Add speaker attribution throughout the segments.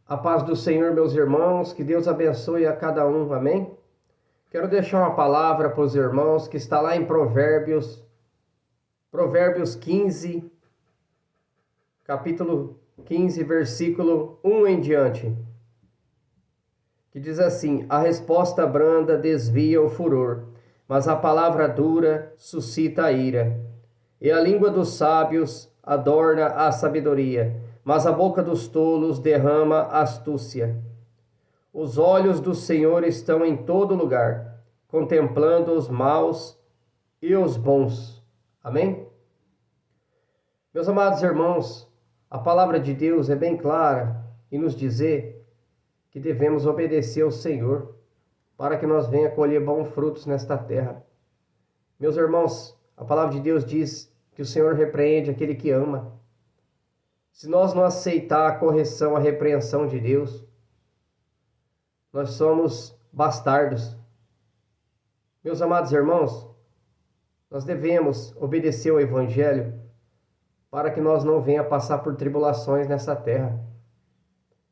Speaker 1: A paz do Senhor, meus irmãos, que Deus abençoe a cada um, amém? Quero deixar uma palavra para os irmãos que está lá em Provérbios 15, capítulo 15, versículo 1 em diante, que diz assim: a resposta branda desvia o furor, mas a palavra dura suscita a ira. E a língua dos sábios adorna a sabedoria, mas a boca dos tolos derrama astúcia. Os olhos do Senhor estão em todo lugar, contemplando os maus e os bons. Amém? Meus amados irmãos, a palavra de Deus é bem clara em nos dizer que devemos obedecer ao Senhor para que nós venhamos colher bons frutos nesta terra. Meus irmãos, a palavra de Deus diz que o Senhor repreende aquele que ama. Se nós não aceitar a correção, a repreensão de Deus, nós somos bastardos. Meus amados irmãos, nós devemos obedecer ao Evangelho para que nós não venhamos passar por tribulações nessa terra.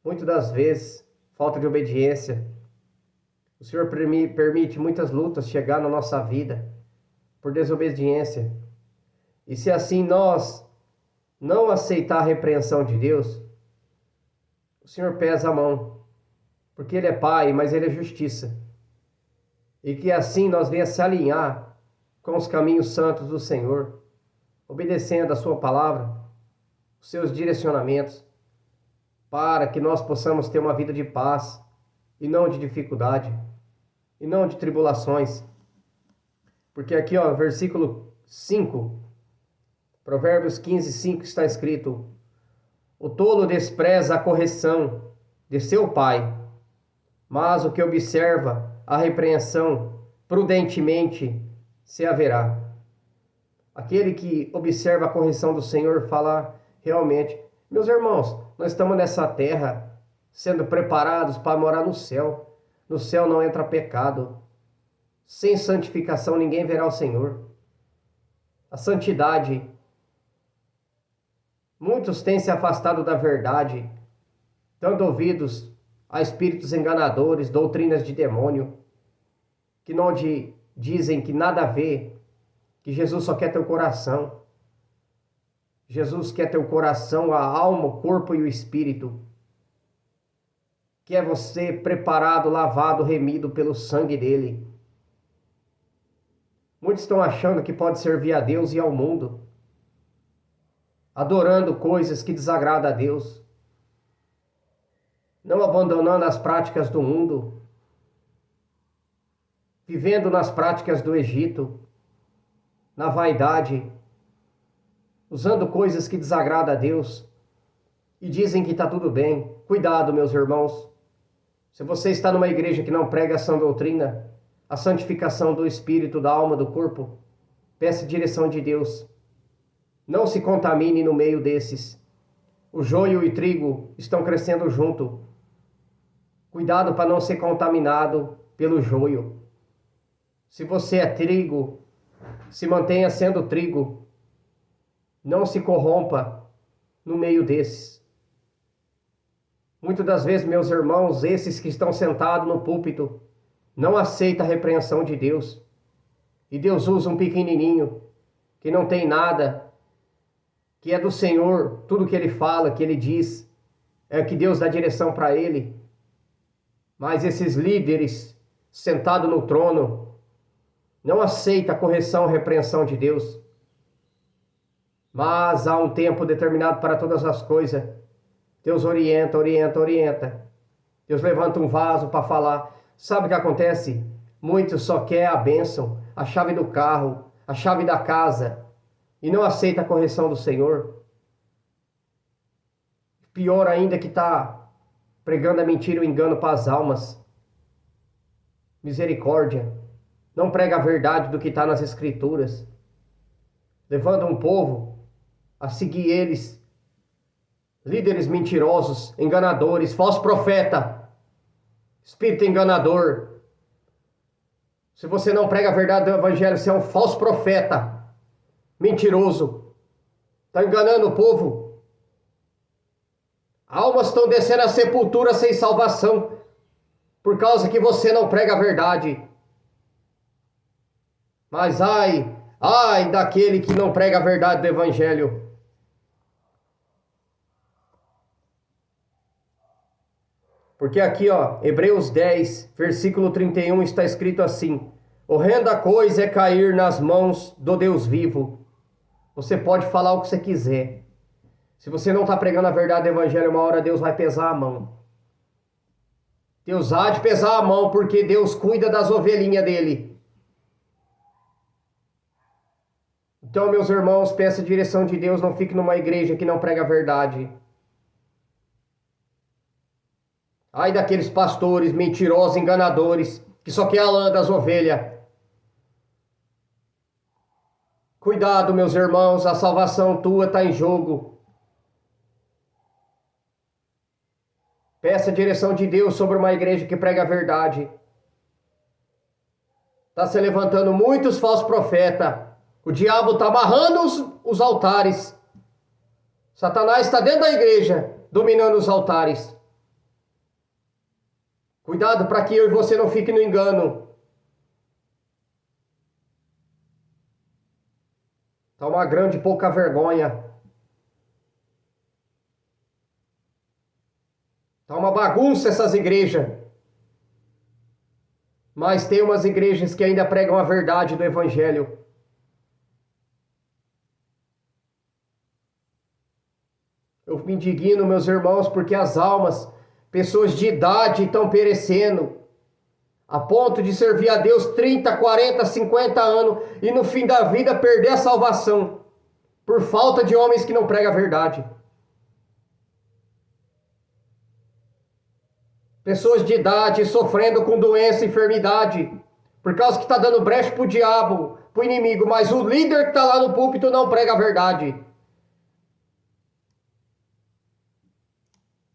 Speaker 1: Muitas das vezes, falta de obediência. O Senhor permite muitas lutas chegar na nossa vida por desobediência. E se assim nós não aceitar a repreensão de Deus, o Senhor pesa a mão, porque Ele é Pai, mas Ele é justiça. E que assim nós venhamos se alinhar com os caminhos santos do Senhor, obedecendo a Sua palavra, os seus direcionamentos, para que nós possamos ter uma vida de paz, e não de dificuldade, e não de tribulações. Porque aqui, versículo 5, Provérbios 15, 5 está escrito: o tolo despreza a correção de seu pai, mas o que observa a repreensão prudentemente se haverá. Aquele que observa a correção do Senhor fala realmente. Meus irmãos, nós estamos nessa terra sendo preparados para morar no céu. No céu não entra pecado. Sem santificação ninguém verá o Senhor. A santidade. Muitos têm se afastado da verdade, dando ouvidos a espíritos enganadores, doutrinas de demônio, que não dizem que nada a ver, que Jesus só quer teu coração. Jesus quer teu coração, a alma, o corpo e o espírito. Quer você preparado, lavado, remido pelo sangue dele. Muitos estão achando que pode servir a Deus e ao mundo, adorando coisas que desagradam a Deus, não abandonando as práticas do mundo, vivendo nas práticas do Egito, na vaidade, usando coisas que desagradam a Deus e dizem que está tudo bem. Cuidado, meus irmãos. Se você está numa igreja que não prega a sã doutrina, a santificação do espírito, da alma, do corpo, peça direção de Deus. Não se contamine no meio desses. O joio e o trigo estão crescendo junto. Cuidado para não ser contaminado pelo joio. Se você é trigo, se mantenha sendo trigo. Não se corrompa no meio desses. Muitas das vezes, meus irmãos, esses que estão sentados no púlpito, não aceitam a repreensão de Deus. E Deus usa um pequenininho, que não tem nada, que é do Senhor, tudo que Ele fala, que Ele diz, é que Deus dá direção para ele. Mas esses líderes, sentados no trono, não aceitam a correção, a repreensão de Deus. Mas há um tempo determinado para todas as coisas. Deus orienta. Deus levanta um vaso para falar. Sabe o que acontece? Muitos só querem a bênção, a chave do carro, a chave da casa, e não aceita a correção do Senhor. Pior ainda que está pregando a mentira e o engano para as almas. Misericórdia. Não prega a verdade do que está nas Escrituras. Levando um povo a seguir eles. Líderes mentirosos, enganadores, falso profeta, espírito enganador. Se você não prega a verdade do Evangelho, você é um falso profeta, mentiroso. Está enganando o povo. Almas estão descendo à sepultura sem salvação, por causa que você não prega a verdade. Mas ai daquele que não prega a verdade do Evangelho. Porque aqui, Hebreus 10, versículo 31, está escrito assim: horrenda coisa é cair nas mãos do Deus vivo. Você pode falar o que você quiser. Se você não está pregando a verdade do Evangelho, uma hora Deus vai pesar a mão. Deus há de pesar a mão, porque Deus cuida das ovelhinhas dele. Então, meus irmãos, peça a direção de Deus, não fique numa igreja que não prega a verdade. Ai daqueles pastores mentirosos, enganadores, que só quer a lã das ovelhas. Cuidado, meus irmãos, a salvação tua está em jogo. Peça a direção de Deus sobre uma igreja que prega a verdade. Está se levantando muitos falsos profetas. O diabo está amarrando os altares. Satanás está dentro da igreja, dominando os altares. Cuidado para que eu e você não fiquem no engano. Está uma grande pouca vergonha. Está uma bagunça essas igrejas. Mas tem umas igrejas que ainda pregam a verdade do Evangelho. Eu me indigno, meus irmãos, porque as almas, pessoas de idade, estão perecendo, a ponto de servir a Deus 30, 40, 50 anos e no fim da vida perder a salvação, por falta de homens que não pregam a verdade. Pessoas de idade sofrendo com doença e enfermidade, por causa que está dando brecha para o diabo, para o inimigo, mas o líder que está lá no púlpito não prega a verdade.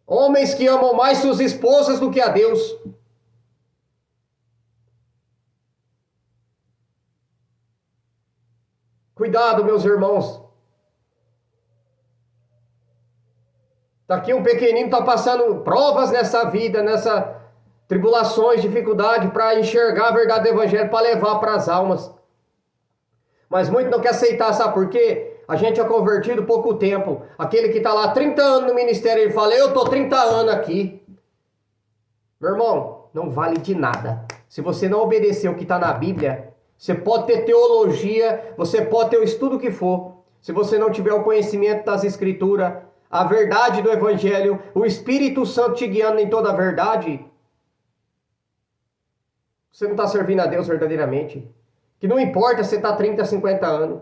Speaker 1: Homens que amam mais suas esposas do que a Deus. Cuidado, meus irmãos. Daqui um pequenino está passando provas nessa vida, nessa tribulações, dificuldade para enxergar a verdade do Evangelho, para levar para as almas. Mas muito não quer aceitar, sabe por quê? A gente é convertido pouco tempo. Aquele que está lá 30 anos no ministério, ele fala, eu estou 30 anos aqui. Meu irmão, não vale de nada. Se você não obedecer o que está na Bíblia, você pode ter teologia, você pode ter o estudo que for. Se você não tiver o conhecimento das Escrituras, a verdade do Evangelho, o Espírito Santo te guiando em toda a verdade, você não está servindo a Deus verdadeiramente. Que não importa se você está 30, 50 anos.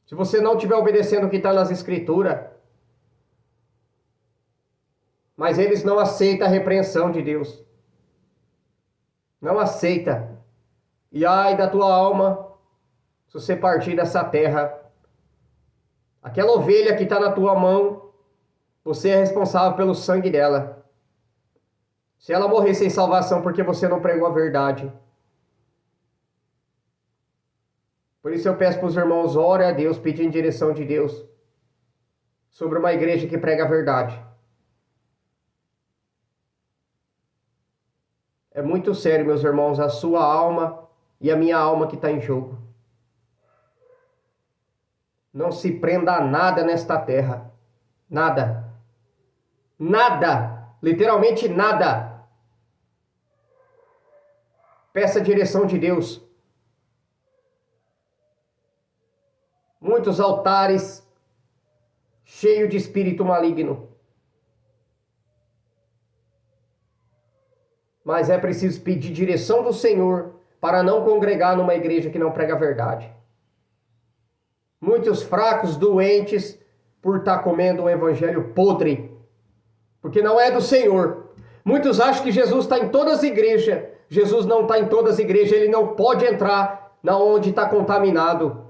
Speaker 1: Se você não estiver obedecendo o que está nas Escrituras, mas eles não aceitam a repreensão de Deus. Não aceita. E ai da tua alma, se você partir dessa terra, aquela ovelha que está na tua mão, você é responsável pelo sangue dela. Se ela morrer sem salvação porque você não pregou a verdade. Por isso eu peço para os irmãos, ore a Deus, pedindo direção de Deus sobre uma igreja que prega a verdade. É muito sério, meus irmãos, a sua alma e a minha alma que está em jogo. Não se prenda a nada nesta terra. Nada. Nada. Literalmente nada. Peça a direção de Deus. Muitos altares cheios de espírito maligno. Mas é preciso pedir direção do Senhor para não congregar numa igreja que não prega a verdade. Muitos fracos, doentes, por estar comendo um evangelho podre, porque não é do Senhor. Muitos acham que Jesus está em todas as igrejas. Jesus não está em todas as igrejas, ele não pode entrar na onde está contaminado.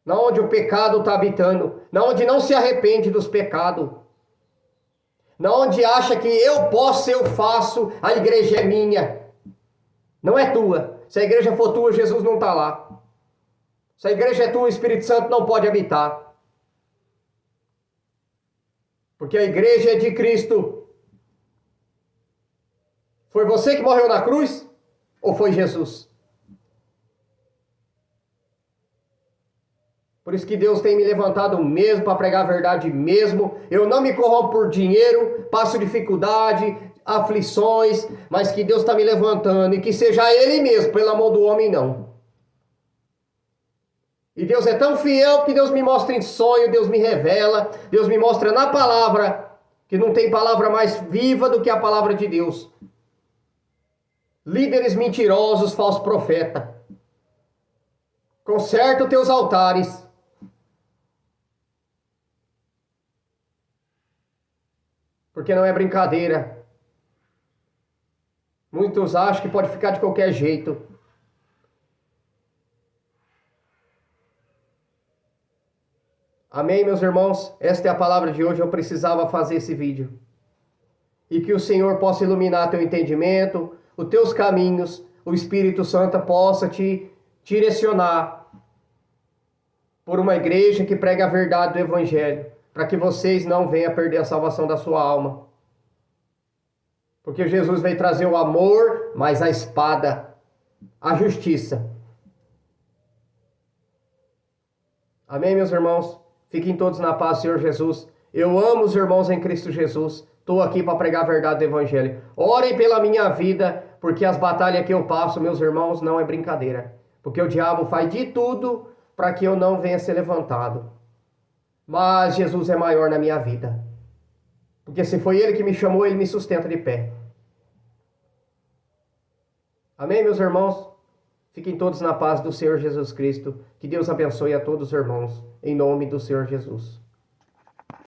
Speaker 1: Na onde o pecado está habitando, na onde não se arrepende dos pecados, na onde acha que eu posso, eu faço, a igreja é minha. Não é tua. Se a igreja for tua, Jesus não está lá. Se a igreja é tua, o Espírito Santo não pode habitar. Porque a igreja é de Cristo. Foi você que morreu na cruz? Ou foi Jesus? Por isso que Deus tem me levantado mesmo para pregar a verdade mesmo. Eu não me corrompo por dinheiro, passo dificuldade, aflições, mas que Deus está me levantando e que seja Ele mesmo, pela mão do homem não. E Deus é tão fiel que Deus me mostra em sonho, Deus me revela, Deus me mostra na palavra, que não tem palavra mais viva do que a palavra de Deus. Líderes mentirosos, falsos profetas. Conserta os teus altares. Porque não é brincadeira. Muitos acham que pode ficar de qualquer jeito. Amém, meus irmãos? Esta é a palavra de hoje. Eu precisava fazer esse vídeo. E que o Senhor possa iluminar teu entendimento, os teus caminhos, o Espírito Santo possa te direcionar por uma igreja que prega a verdade do Evangelho, para que vocês não venham a perder a salvação da sua alma. Porque Jesus veio trazer o amor, mas a espada, a justiça. Amém, meus irmãos? Fiquem todos na paz, Senhor Jesus. Eu amo os irmãos em Cristo Jesus. Estou aqui para pregar a verdade do Evangelho. Orem pela minha vida, porque as batalhas que eu passo, meus irmãos, não é brincadeira. Porque o diabo faz de tudo para que eu não venha ser levantado. Mas Jesus é maior na minha vida. Porque se foi Ele que me chamou, Ele me sustenta de pé. Amém, meus irmãos? Fiquem todos na paz do Senhor Jesus Cristo. Que Deus abençoe a todos os irmãos. Em nome do Senhor Jesus.